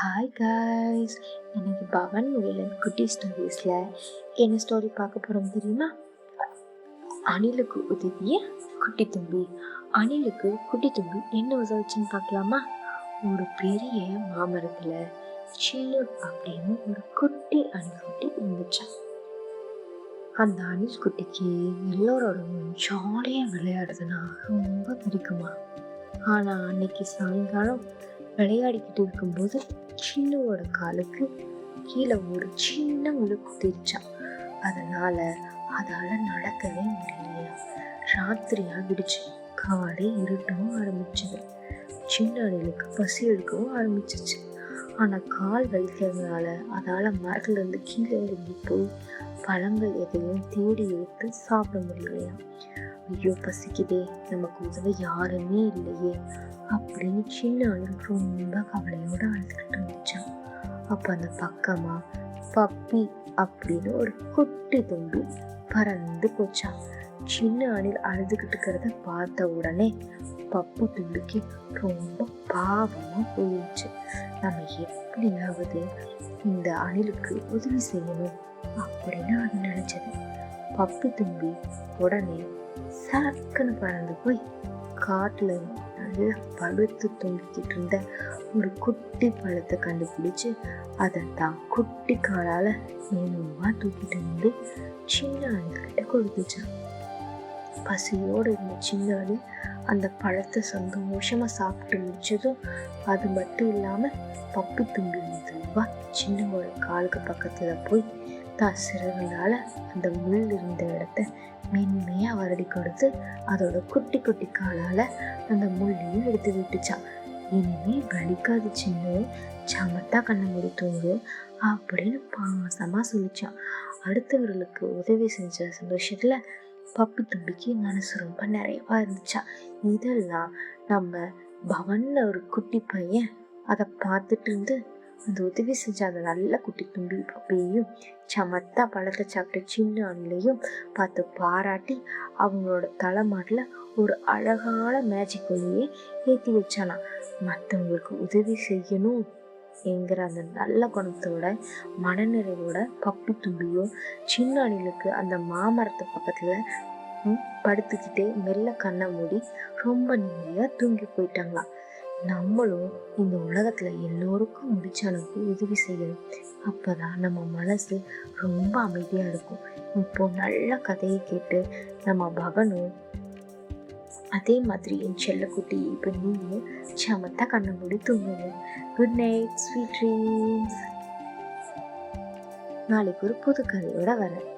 Hi guys, இன்னைக்கு பவன் வேலன் குட்டி ஸ்டோரிஸில் என்ன ஸ்டோரி பார்க்க போகிறோம் தெரியுமா? அணிலுக்கு உதவிய குட்டி தும்பி. அணிலுக்கு குட்டி தும்பி என்ன உதவுச்சுன்னு பார்க்கலாமா? ஒரு பெரிய மாமரத்தில் சில்லு அப்படின்னு ஒரு குட்டி அணில் குட்டி இருந்துச்சான். அந்த அணில் குட்டிக்கு எல்லோரோடவும் ஜாலியாக விளையாடுறதுன்னா ரொம்ப பிடிக்குமா. ஆனால் அன்னைக்கு சாயங்காலம் விளையாடிக்கிட்டு இருக்கும்போது சின்னுவோட காலுக்கு கீழே ஒரு சின்ன முழு குத்திருச்சான். அதனால அதால நடக்கவே முடியலையா. ராத்திரியா விடுச்சு, காலை இருட்டவும் ஆரம்பிச்சது. சின்ன அணிலுக்கு பசி எடுக்கவும் ஆரம்பிச்சிச்சு. ஆனா கால் வலிக்கிறதுனால அதால மரத்துல இருந்து கீழே இறங்கி போய் பழங்கள் எதையும் தேடி எடுத்து சாப்பிட முடியலையா. ஐயோ பசிக்குதே, நமக்கு உதவ யாருமே இல்லையே அப்படின்னு சின்ன அணில் ரொம்ப கவலையோட அழுதுகிட்டு இருந்துச்சான். அப்ப அந்த பக்கமா பப்பி அப்படின்னு ஒரு குட்டி தும்பி பறந்து போச்சான். சின்ன அணில் அழுதுகிட்டு இருக்கிறத பார்த்த உடனே பப்பு தும்பிக்கு ரொம்ப பாவமா போயிடுச்சு. நம்ம எப்படியாவது இந்த அணிலுக்கு உதவி செய்யணும் அப்படின்னு அது நினைச்சது. பப்பி தும்பி உடனே சரக்குன்னு பறந்து போய் காட்டுல நல்லா பழுத்து தொங்கிக்கிட்டு இருந்த ஒரு குட்டி பழத்தை கண்டுபிடிச்சு அதை தான் குட்டி காலால மெதுவா தூக்கிட்டு வந்து சின்ன அணில்கிட்ட கொடுத்துச்சான். பசியோடு இருந்த சின்ன அணி அந்த பழத்தை சந்தோஷமா சாப்பிட்டு முடிச்சதும் அது மட்டும் இல்லாம பப்பி தும்பி மெதுவா சின்னவோட காலுக்கு பக்கத்துல போய் தான் சிறகுனால அந்த முள் இருந்த இடத்த மென்மையா வருடி கொடுத்து அதோட குட்டி குட்டி காலால அந்த முள்ளையும் எடுத்து விட்டுச்சான். இனிமே வலிக்காது சின்ன, சமத்தா கண்ணை மூடி தூங்கு அப்படின்னு பாசமா சொல்லிச்சான். அடுத்தவர்களுக்கு உதவி செஞ்ச சந்தோஷத்துல பப்பி தும்பிக்கு மனசு ரொம்ப நிறைவா இருந்துச்சா. இதெல்லாம் நம்ம பவன்ல ஒரு குட்டி பையன் அதை பார்த்துட்டு இருந்து அந்த உதவி செஞ்ச அந்த நல்ல குட்டி தும்பி பப்பியையும் சமத்தா பழத்தை சாப்பிட்ட சின்ன அணிலையும் பார்த்து பாராட்டி அவங்களோட தலைமாட்டில் ஒரு அழகான மேஜிக் ஒளியை ஏற்றி வச்சானா. மற்றவங்களுக்கு உதவி செய்யணும் என்கிற அந்த நல்ல குணத்தோட மனநிறைவோட பப்பி தும்பியும் சின்ன அணிலுக்கு அந்த மாமரத்து பக்கத்துல படுத்துக்கிட்டே மெல்ல கண்ணை மூடி ரொம்ப நிம்மதியா தூங்கி போயிட்டாங்களாம். நம்மளும் இந்த உலகத்துல எல்லோருக்கும் முடிச்ச அளவுக்கு உதவி செய்யணும். அப்பதான் நம்ம மனசு ரொம்ப அமைதியா இருக்கும். இப்போ நல்ல கதையை கேட்டு நம்ம பவனும் அதே மாதிரி என் செல்லக்குட்டி இப்ப நீங்களும் சமத்தா கண்ணை மூடி தூங்குங்க. Good night, sweet dreams. நாளைக்கு ஒரு புது கதையோட வரேன்.